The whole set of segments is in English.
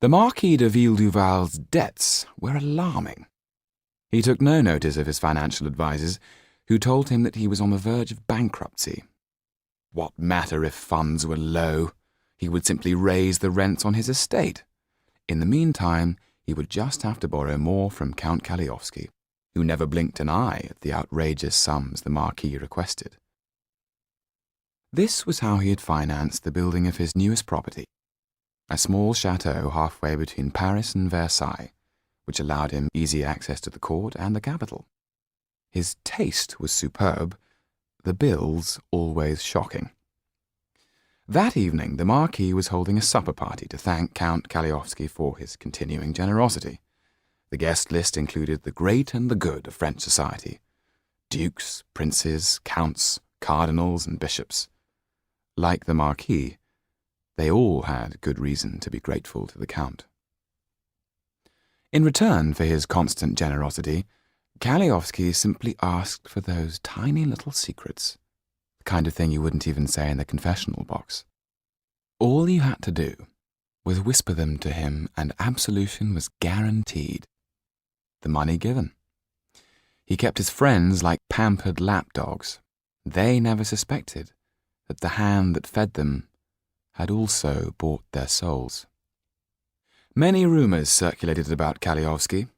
The Marquis de Villeduval's debts were alarming. He took no notice of his financial advisers, who told him that he was on the verge of bankruptcy. What matter if funds were low? He would simply raise the rents on his estate. In the meantime, he would just have to borrow more from Count Kaliowski, who never blinked an eye at the outrageous sums the Marquis requested. This was how he had financed the building of his newest property, a small chateau halfway between Paris and Versailles, which allowed him easy access to the court and the capital. His taste was superb, the bills always shocking. That evening, the Marquis was holding a supper party to thank Count Kaliowski for his continuing generosity. The guest list included the great and the good of French society: dukes, princes, counts, cardinals, and bishops. Like the Marquis, they all had good reason to be grateful to the Count. In return for his constant generosity, Kaliowski simply asked for those tiny little secrets, the kind of thing you wouldn't even say in the confessional box. All you had to do was whisper them to him, and absolution was guaranteed. The money given. He kept his friends like pampered lapdogs. They never suspected that the hand that fed them had also bought their souls. Many rumors circulated about Kaliowski,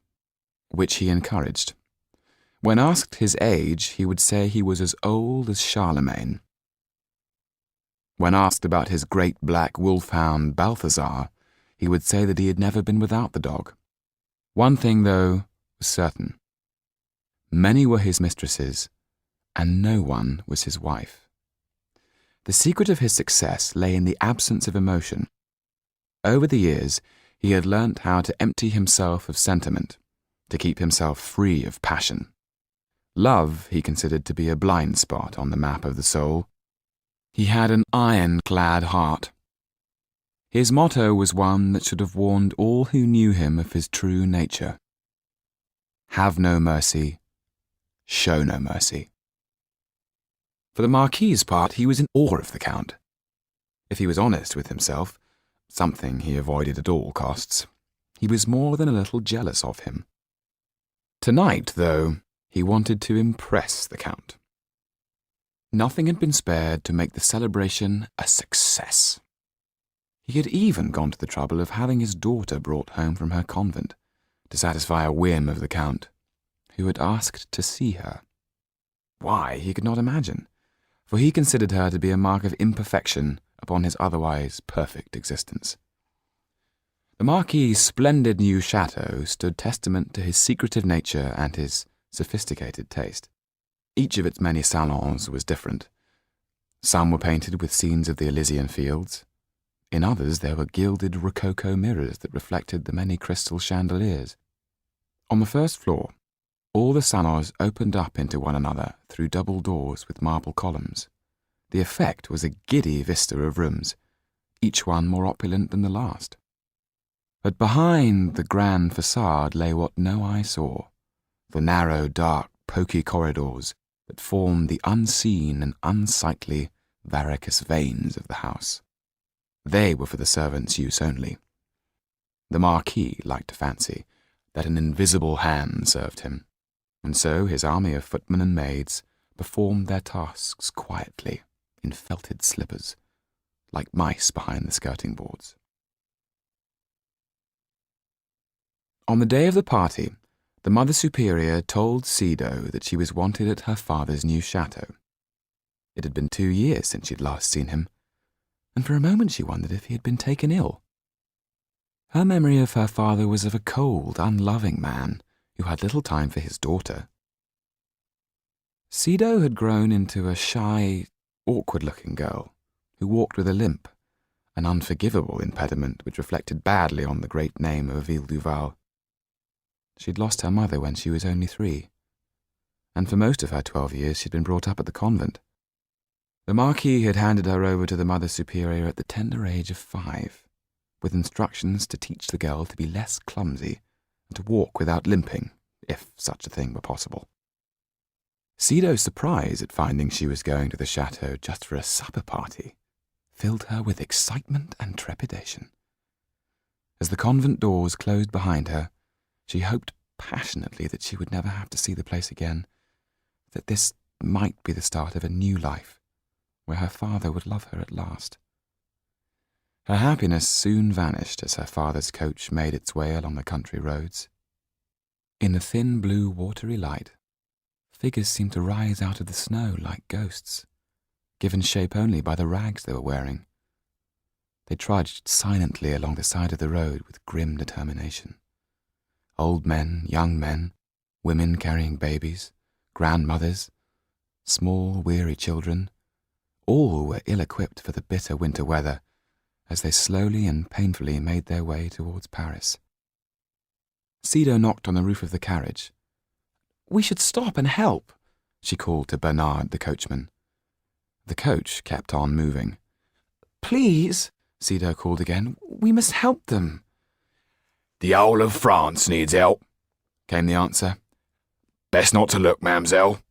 which he encouraged. When asked his age, he would say he was as old as Charlemagne. When asked about his great black wolfhound Balthazar, he would say that he had never been without the dog. One thing, though, was certain. Many were his mistresses, and no one was his wife. The secret of his success lay in the absence of emotion. Over the years, he had learnt how to empty himself of sentiment, to keep himself free of passion. Love he considered to be a blind spot on the map of the soul. He had an iron-clad heart. His motto was one that should have warned all who knew him of his true nature. Have no mercy, show no mercy. For the Marquis's part, he was in awe of the Count. If he was honest with himself, something he avoided at all costs, he was more than a little jealous of him. Tonight, though, he wanted to impress the Count. Nothing had been spared to make the celebration a success. He had even gone to the trouble of having his daughter brought home from her convent to satisfy a whim of the Count, who had asked to see her. Why, he could not imagine, for he considered her to be a mark of imperfection upon his otherwise perfect existence. The Marquis's splendid new chateau stood testament to his secretive nature and his sophisticated taste. Each of its many salons was different. Some were painted with scenes of the Elysian fields. In others there were gilded rococo mirrors that reflected the many crystal chandeliers. On the first floor, all the salons opened up into one another through double doors with marble columns. The effect was a giddy vista of rooms, each one more opulent than the last. But behind the grand facade lay what no eye saw, the narrow, dark, poky corridors that formed the unseen and unsightly varicose veins of the house. They were for the servants' use only. The Marquis liked to fancy that an invisible hand served him, and so his army of footmen and maids performed their tasks quietly in felted slippers, like mice behind the skirting boards. On the day of the party, the Mother Superior told Sido that she was wanted at her father's new chateau. It had been 2 years since she'd last seen him, and for a moment she wondered if he had been taken ill. Her memory of her father was of a cold, unloving man who had little time for his daughter. Sido had grown into a shy, awkward-looking girl who walked with a limp, an unforgivable impediment which reflected badly on the great name of Villeduval. She'd lost her mother when she was only 3, and for most of her 12 years she'd been brought up at the convent. The Marquis had handed her over to the Mother Superior at the tender age of 5, with instructions to teach the girl to be less clumsy and to walk without limping, if such a thing were possible. Sido's surprise at finding she was going to the chateau just for a supper party filled her with excitement and trepidation. As the convent doors closed behind her, she hoped passionately that she would never have to see the place again, that this might be the start of a new life, where her father would love her at last. Her happiness soon vanished as her father's coach made its way along the country roads. In the thin blue watery light, figures seemed to rise out of the snow like ghosts, given shape only by the rags they were wearing. They trudged silently along the side of the road with grim determination. Old men, young men, women carrying babies, grandmothers, small, weary children, all were ill-equipped for the bitter winter weather as they slowly and painfully made their way towards Paris. Cedar knocked on the roof of the carriage. "We should stop and help," she called to Bernard, the coachman. The coach kept on moving. "Please," Cedar called again, "we must help them." "The whole of France needs help," came the answer. "Best not to look, ma'amselle."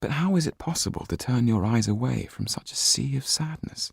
But how is it possible to turn your eyes away from such a sea of sadness?